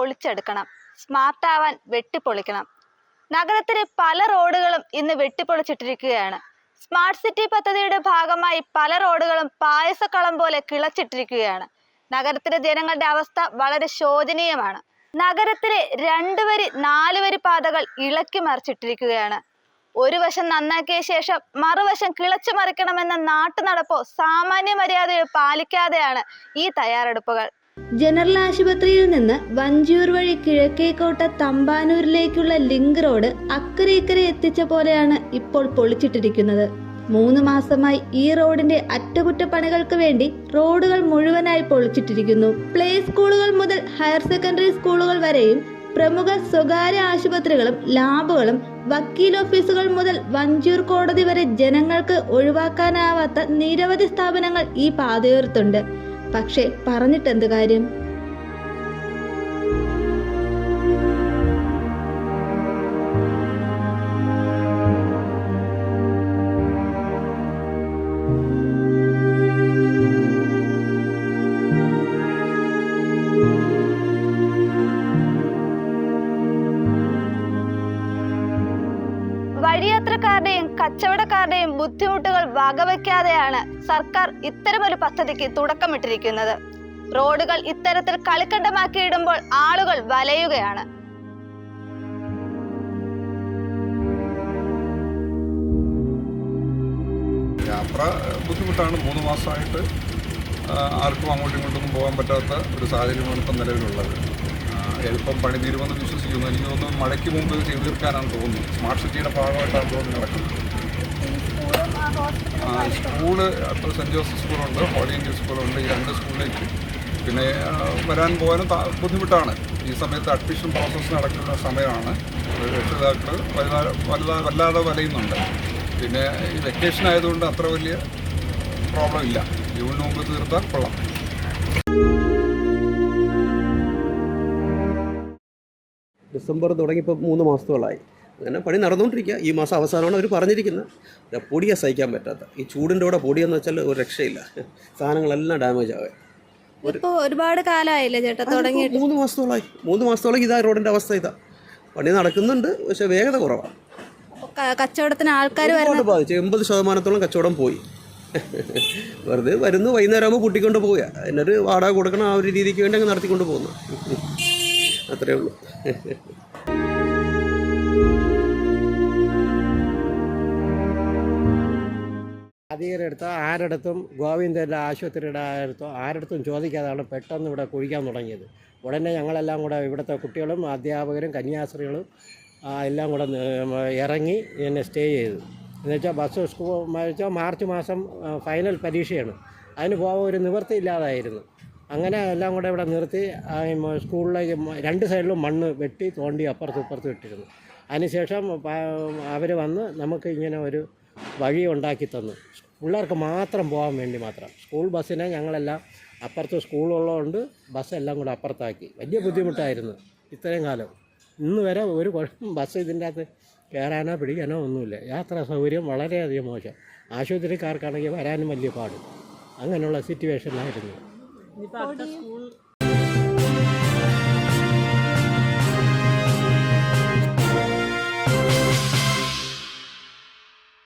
പൊളിച്ചെടുക്കണം. സ്മാർട്ടാവാൻ വെട്ടിപ്പൊളിക്കണം. നഗരത്തിലെ പല റോഡുകളും ഇന്ന് വെട്ടിപ്പൊളിച്ചിട്ടിരിക്കുകയാണ്. സ്മാർട്ട് സിറ്റി പദ്ധതിയുടെ ഭാഗമായി പല റോഡുകളും പായസക്കളം പോലെ കിളച്ചിട്ടിരിക്കുകയാണ്. നഗരത്തിലെ ജനങ്ങളുടെ അവസ്ഥ വളരെ ശോചനീയമാണ്. നഗരത്തിലെ 2 വരി 4 വരി പാതകൾ ഇളക്കി മറിച്ചിട്ടിരിക്കുകയാണ്. ഒരു വശം നന്നാക്കിയ ശേഷം മറുവശം കിളച്ചു മറിക്കണമെന്ന നാട്ടുനടപ്പോ സാമാന്യ മര്യാദയോ പാലിക്കാതെയാണ് ഈ തയ്യാറെടുപ്പുകൾ. ജനറൽ ആശുപത്രിയിൽ നിന്ന് വഞ്ചിയൂർ വഴി കിഴക്കേക്കോട്ട തമ്പാനൂരിലേക്കുള്ള ലിങ്ക് റോഡ് അക്കരെ ഇക്കരെ എത്തിച്ച പോലെയാണ് ഇപ്പോൾ പൊളിച്ചിട്ടിരിക്കുന്നത്. 3 മാസമായി ഈ റോഡിന്റെ അറ്റകുറ്റപ്പണികൾക്ക് വേണ്ടി റോഡുകൾ മുഴുവനായി പൊളിച്ചിട്ടിരിക്കുന്നു. പ്ലേ സ്കൂളുകൾ മുതൽ ഹയർ സെക്കൻഡറി സ്കൂളുകൾ വരെയും പ്രമുഖ സ്വകാര്യ ആശുപത്രികളും ലാബുകളും വക്കീൽ ഓഫീസുകൾ മുതൽ വഞ്ചിയൂർ കോടതി വരെ ജനങ്ങൾക്ക് ഒഴിവാക്കാനാവാത്ത നിരവധി സ്ഥാപനങ്ങൾ ഈ പാതയോരത്തുണ്ട്. പക്ഷേ പറഞ്ഞിട്ടെന്ത് കാര്യം? വഴിയാത്രക്കാരുടെയും കച്ചവടക്കാരുടെയും ബുദ്ധിമുട്ടുകൾ വകവയ്ക്കാതെയാണ് സർക്കാർ ഇത്തരമൊരു പദ്ധതിക്ക് തുടക്കമിട്ടിരിക്കുന്നത്. റോഡുകൾ ഇത്തരത്തിൽ കളിക്കണ്ടമാക്കിയിടുമ്പോൾ ആളുകൾ വലയുകയാണ്. യാത്ര ബുദ്ധിമുട്ടാണ്. 3 മാസമായിട്ട് ആർക്കും അങ്ങോട്ടും ഇങ്ങോട്ടൊന്നും പോകാൻ പറ്റാത്ത ഒരു സാഹചര്യമാണ് ഇപ്പം നിലവിലുള്ളത്. എളുപ്പം പണി തീരുമെന്ന് വിശ്വസിക്കുന്നു. എനിക്ക് തോന്നുന്നു മഴയ്ക്ക് മുമ്പ് ചെയ്തു തീർക്കാനാണ് തോന്നുന്നു. സ്മാർട്ട് സിറ്റിയുടെ ഭാഗമായിട്ടാണ് തോന്നുന്നു നടക്കുന്നത്. സ്കൂള് അപ്പോൾ സെൻറ്റ് ജോസഫ് സ്കൂളുണ്ട്, ഹോളി ഏഞ്ചൽ സ്കൂളുണ്ട്. ഈ 2 സ്കൂളിലേക്ക് പിന്നെ വരാൻ പോകാനും ബുദ്ധിമുട്ടാണ്. ഈ സമയത്ത് അഡ്മിഷൻ പ്രോസസ്സ് നടക്കുന്ന സമയമാണ്. രക്ഷിതാക്കൾ വല്ലാതെ വലയുന്നുണ്ട്. പിന്നെ ഈ വെക്കേഷൻ ആയതുകൊണ്ട് അത്ര വലിയ പ്രോബ്ലം ഇല്ല. ജൂണിന് മുമ്പ് തീർത്താൽ കൊള്ളാം. ഡിസംബർ തുടങ്ങിയപ്പോൾ 3 മാസത്തോളമായി അങ്ങനെ പണി നടന്നുകൊണ്ടിരിക്കുക. ഈ മാസം അവസാനമാണ് അവർ പറഞ്ഞിരിക്കുന്നത്. പൊടിയെ സഹിക്കാൻ പറ്റാത്ത ഈ ചൂടിൻ്റെ കൂടെ പൊടിയെന്ന് വെച്ചാൽ ഒരു രക്ഷയില്ല. സാധനങ്ങളെല്ലാം ഡാമേജ് ആവേ. ഒരുപാട് കാലമായില്ലേ ചേട്ടാ തുടങ്ങി? 3 മാസത്തോളം ഇതാ റോഡിൻ്റെ അവസ്ഥ. ഇതാ പണി നടക്കുന്നുണ്ട്, പക്ഷേ വേഗത കുറവാണ്. കച്ചവടത്തിന് ആൾക്കാർ ബാധിച്ചു. 80% കച്ചവടം പോയി. വെറുതെ വരുന്നു, വൈകുന്നേരം ആകുമ്പോൾ പൂട്ടിക്കൊണ്ട് പോവുക. അതിനൊരു വാടക കൊടുക്കണം. ആ ഒരു രീതിക്ക് വേണ്ടി അങ്ങ് നടത്തിക്കൊണ്ട് പോകുന്നു. അത്രയേ ഉള്ളൂ. അധികരെടുത്തോ ആരടുത്തും ഗോവിന്ദൻ്റെ ആശുപത്രിയുടെ ആരടുത്തും ചോദിക്കാതാണ് പെട്ടെന്ന് ഇവിടെ കുഴിക്കാൻ തുടങ്ങിയത്. ഉടനെ ഞങ്ങളെല്ലാം കൂടെ ഇവിടുത്തെ കുട്ടികളും അധ്യാപകരും കന്യാസ്ത്രീകളും എല്ലാം കൂടെ ഇറങ്ങി എന്നെ സ്റ്റേ ചെയ്തു. എന്നുവെച്ചാൽ ബസ് വെച്ചാൽ മാർച്ച് മാസം ഫൈനൽ പരീക്ഷയാണ്. അതിന് പോകാൻ ഒരു നിവൃത്തിയില്ലാതായിരുന്നു. അങ്ങനെ എല്ലാം കൂടെ ഇവിടെ നിർത്തി സ്കൂളിലേക്ക് 2 സൈഡിലും മണ്ണ് വെട്ടി തോണ്ടി അപ്പുറത്തും ഇപ്പുറത്തും ഇട്ടിരുന്നു. അതിനുശേഷം അവർ വന്ന് നമുക്ക് ഇങ്ങനെ ഒരു വഴി ഉണ്ടാക്കി തന്നു. പിള്ളേർക്ക് മാത്രം പോകാൻ വേണ്ടി മാത്രം. സ്കൂൾ ബസ്സിനെ ഞങ്ങളെല്ലാം അപ്പുറത്ത് സ്കൂളുള്ളതുകൊണ്ട് ബസ്സെല്ലാം കൂടെ അപ്പുറത്താക്കി. വലിയ ബുദ്ധിമുട്ടായിരുന്നു ഇത്രയും കാലം. ഇന്ന് വരെ ഒരു ബസ് ഇതിൻ്റെ അകത്ത് കയറാനോ പിടിക്കാനോ ഒന്നുമില്ല. യാത്രാ സൗകര്യം വളരെയധികം മോശം. ആശുപത്രിക്കാർക്കാണെങ്കിൽ വരാനും വലിയ പാട്. അങ്ങനെയുള്ള സിറ്റുവേഷനിലായിരുന്നു.